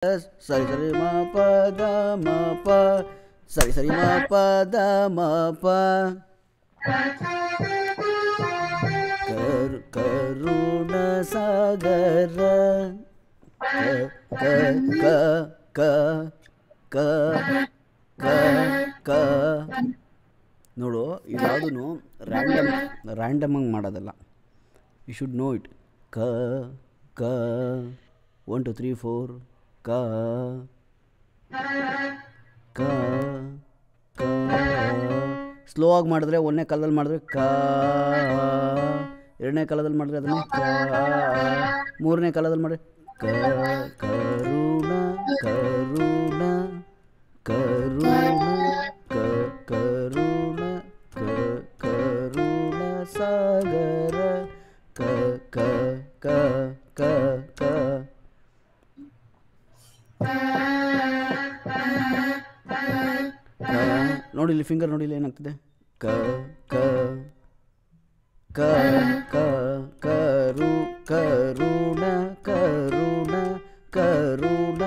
ಸರಿ ಸರಿ ಮ ಪ ದ ಮ ಪ ಸರಿ ಸರಿ ಮ ಪ ದ ಮ ಪ ಕರುಣ ಸಾಗರ ಕ ಕ ಕ ಕ ಕ ಕ ನೋಡು, ಇದ್ಯಾವುದೂ ರ್ಯಾಂಡಮ್ ಆಗಿ ಮಾಡೋದಲ್ಲ. You should know it. ಕ ಕ 1 2 3 4 ಕ ಕ ಕ. ಸ್ಲೋ ಆಗಿ ಮಾಡಿದ್ರೆ ಒಂದನೇ ಕಾಲದಲ್ಲಿ ಮಾಡಿದ್ರೆ ಕ, ಎರಡನೇ ಕಾಲದಲ್ಲಿ ಮಾಡಿದ್ರೆ ಅದನ್ನೇ ಕ, ಮೂರನೇ ಕಾಲದಲ್ಲಿ ಮಾಡಿದ್ರೆ ಕ. ಕರುಣ ಕರುಣ ಕರುಣ ಕ ಕರುಣ ಕ ಕರುಣ ಸಾಗರ ಕ ಕ ಕ ಕ ಕ. ನೋಡಿಲ್ಲಿ ಫಿಂಗರ್ ನೋಡಿಲ್ಲ ಏನಾಗ್ತದೆ. ಕ ಕ ಕ ಕ ಕರು ಕರುಣ ಕರುಣ ಕರುಣ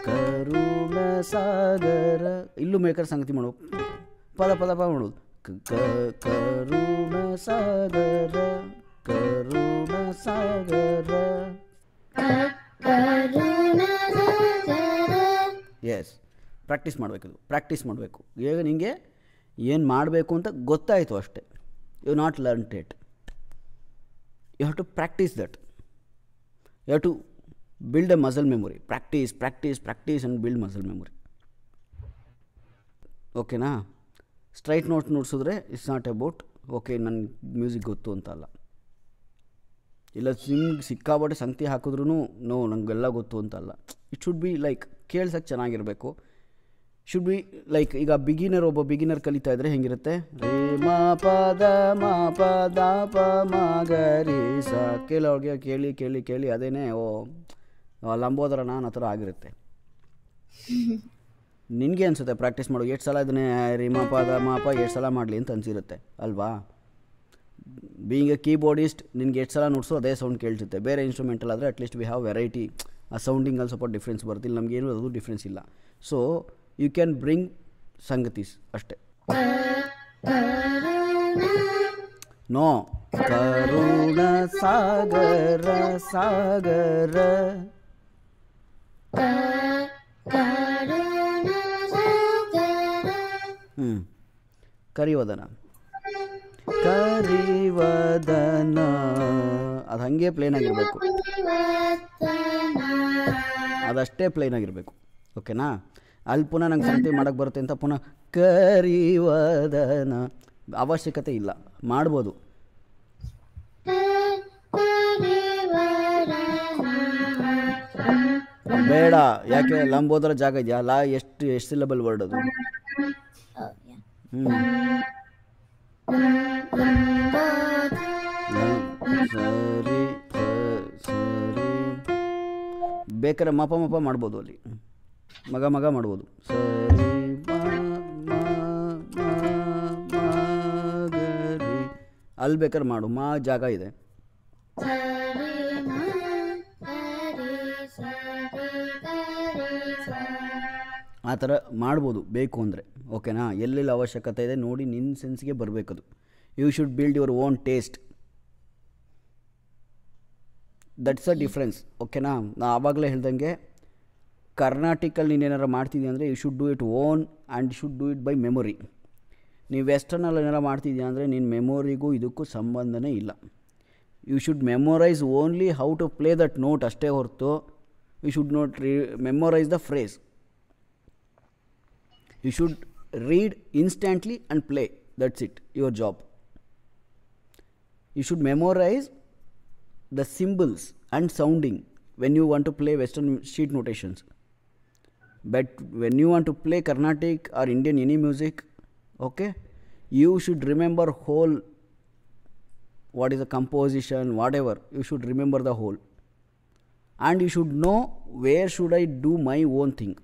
ಕರುಣ ಸಾಗರ. ಇಲ್ಲೂ ಮೇಕರ್ ಸಂಗತಿ ಮಾಡೋ ಪದ ಪದ ಪದ ಮಾಡೋದು. ಕರುಣ ಸಾಗರ ಕರುಣ ಸಾಗರ. ಎಸ್, ಪ್ರಾಕ್ಟೀಸ್ ಮಾಡಬೇಕದು, ಪ್ರಾಕ್ಟೀಸ್ ಮಾಡಬೇಕು. ಈಗ ನಿಮಗೆ ಏನು ಮಾಡಬೇಕು ಅಂತ ಗೊತ್ತಾಯಿತು ಅಷ್ಟೇ. You not learnt it, you have to practice that. You have to build a muscle memory. Practice practice practice and build muscle memory. ಓಕೆನಾ? ಸ್ಟ್ರೈಟ್ ನೋಟ್ ನುಡಿಸಿದ್ರೆ ಇಟ್ಸ್ ನಾಟ್ ಅಬೌಟ್ ಓಕೆ ನನಗೆ ಮ್ಯೂಸಿಕ್ ಗೊತ್ತು ಅಂತ ಅಲ್ಲ. ಇಲ್ಲ ಸಿಕ್ಕಾಬಟ್ಟೆ ಸಂಗತಿ ಹಾಕಿದ್ರೂ ನೋ ನನಗೆಲ್ಲ ಗೊತ್ತು ಅಂತಲ್ಲ. ಇಟ್ ಶುಡ್ ಬಿ ಲೈಕ್ ಕೇಳ್ಸಕ್ಕೆ ಚೆನ್ನಾಗಿರಬೇಕು. ಶುಡ್ ಬಿ ಲೈಕ್ ಈಗ ಒಬ್ಬ ಬಿಗಿನರ್ ಕಲಿತಾ ಇದ್ದರೆ ಹೆಂಗಿರುತ್ತೆ, ರೇ ಮ ಪ ದ ಮ ಪ ದ ಪ ಮ ಗ ರೀ ಸ. ಕೇಳೋರಿಗೆ ಕೇಳಿ ಕೇಳಿ ಕೇಳಿ ಅದೇನೇ ಲಂಬೋದರ ನಾನು ಆ ಥರ ಆಗಿರುತ್ತೆ. ನಿನಗೆ ಅನಿಸುತ್ತೆ ಪ್ರಾಕ್ಟೀಸ್ ಮಾಡು, 8 ಸಲ ಇದನ್ನೇ ರೀ ಮ ಪ ದ ಮ ಪ 8 ಸಲ ಮಾಡಲಿ ಅಂತ ಅನಿಸಿರುತ್ತೆ ಅಲ್ವಾ? ಬೀಯಿಂಗ್ ಎ ಕೀಬೋರ್ಡಿಸ್ಟ್ ನಿನ್ಗೆ 8 ಸಲ ನುಡಿಸೋ ಅದೇ ಸೌಂಡ್ ಕೇಳ್ಸುತ್ತೆ. ಬೇರೆ ಇನ್ಸ್ಟ್ರೂಮೆಂಟಲ್ ಆದರೆ ಅಟ್ಲೀಸ್ಟ್ ವಿ ಹ್ಯಾವ್ ವೆರೈಟಿ. ಆ ಸೌಂಡಿಂಗಲ್ಲಿ ಸ್ವಲ್ಪ ಡಿಫ್ರೆನ್ಸ್ ಬರುತ್ತೆ. ಇಲ್ಲಿ ನಮಗೇನು ಅದು ಡಿಫ್ರೆನ್ಸ್ ಇಲ್ಲ. ಸೊ ಯು ಕ್ಯಾನ್ ಬ್ರಿಂಗ್ ಸಂಗತೀಸ್ ಅಷ್ಟೇ. ನೋ ಕರುಣ ಸಾಗರ ಸಾಗರ ಕರಿವದನ ಕರಿವದನ ಅದು ಹಾಗೆ ಪ್ಲೇನ್ ಆಗಿರಬೇಕು, ಅದಷ್ಟೇ ಪ್ಲೇನ್ ಆಗಿರಬೇಕು. ಓಕೆನಾ? ಅಲ್ಲಿ ಪುನಃ ನಂಗೆ ಸಂಗತಿ ಮಾಡೋಕ್ಕೆ ಬರುತ್ತೆ ಅಂತ ಪುನಃ ಕರಿವದನ ಅವಶ್ಯಕತೆ ಇಲ್ಲ, ಮಾಡ್ಬೋದು. ಬೇಡ, ಯಾಕೆ ಲಂಬೋದರ ಜಾಗ ಇದೆಯಾ? ಲಾ ಎಷ್ಟು ಸಿಲಬಲ್ ವರ್ಡ್ ಅದು? ಸರಿ ಸರಿ. ಬೇಕಾದ್ರೆ ಮಪ ಮಪ ಮಾಡ್ಬೋದು, ಅಲ್ಲಿ ಮಗ ಮಗ ಮಾಡ್ಬೋದು. ಸರಿ ಗರಿ ಅಲ್ಲಿ ಬೇಕಾದ್ರೆ ಮಾಡು, ಮಾ ಜಾಗ ಇದೆ. ಆ ಥರ ಮಾಡ್ಬೋದು ಬೇಕು ಅಂದರೆ. ಓಕೆನಾ? ಎಲ್ಲೆಲ್ಲಿ ಅವಶ್ಯಕತೆ ಇದೆ ನೋಡಿ ನಿನ್ನ ಸೆನ್ಸ್ಗೆ ಬರಬೇಕದು. You should build your own taste. That's a difference. ಓಕೆನಾ? ನಾ ಆವಾಗಲೇ ಹೇಳ್ದಂಗೆ ಕರ್ನಾಟಿಕಲ್ಲಿ ನೀನೇನಾರು ಮಾಡ್ತಿದ್ದೀಯ ಅಂದರೆ you should do it own and should do it by memory. ನೀವು ವೆಸ್ಟರ್ನಲ್ಲಿ ಏನಾರು ಮಾಡ್ತಿದ್ದೀಯ ಅಂದರೆ ನಿನ್ನ ಮೆಮೊರಿಗೂ ಇದಕ್ಕೂ ಸಂಬಂಧನೇ ಇಲ್ಲ. You should memorise only how to play that note ಅಷ್ಟೇ ಹೊರತು you should not memorise the phrase. You should read instantly and play. That's it, your job. You should memorize the symbols and sounding when you want to play Western sheet notations. But when you want to play Carnatic or Indian any music, okay, you should remember whole, what is the composition, whatever. You should remember the whole. And you should know where should I do my own thing.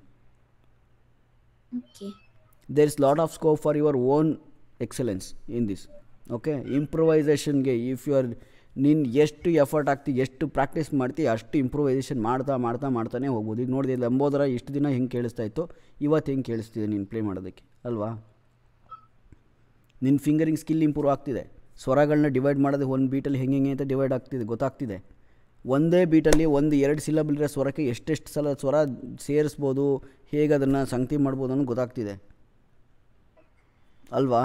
Okay. There is lot of scope for your own excellence in this. Okay, improvisation ge if you are ನೀನು ಎಷ್ಟು effort ಹಾಕ್ತಿ, ಎಷ್ಟು practice ಮಾಡ್ತೀವಿ, ಅಷ್ಟು improvisation ಮಾಡ್ತಾನೆ ಹೋಗ್ಬೋದು. ಈಗ ನೋಡಿದೆ ಲಂಬೋದರ ಇಷ್ಟು ದಿನ ಹೆಂಗೆ ಕೇಳಿಸ್ತಾ ಇತ್ತು, ಇವತ್ತು ಹೆಂಗೆ ಕೇಳಿಸ್ತಿದೆ ನೀನು ಪ್ಲೇ ಮಾಡೋದಕ್ಕೆ ಅಲ್ವಾ. ನಿನ್ನ ಫಿಂಗರಿಂಗ್ ಸ್ಕಿಲ್ ಇಂಪ್ರೂವ್ ಆಗ್ತಿದೆ. ಸ್ವರಗಳನ್ನ ಡಿವೈಡ್ ಮಾಡೋದು ಒಂದು ಬೀಟಲ್ಲಿ ಹೆಂಗೆ ಅಂತ ಡಿವೈಡ್ ಆಗ್ತಿದೆ, ಗೊತ್ತಾಗ್ತಿದೆ. ಒಂದೇ ಬೀಟಲ್ಲಿ 1-2 ಸಿಲಬಲ್ ಇರೋ ಸ್ವರಕ್ಕೆ ಎಷ್ಟೆಷ್ಟು ಸಲ ಸ್ವರ ಸೇರಿಸ್ಬೋದು, ಹೇಗೆ ಅದನ್ನು ಸಂಗತಿ ಮಾಡ್ಬೋದು ಅನ್ನೋದು ಗೊತ್ತಾಗ್ತಿದೆ ಅಲ್ವಾ.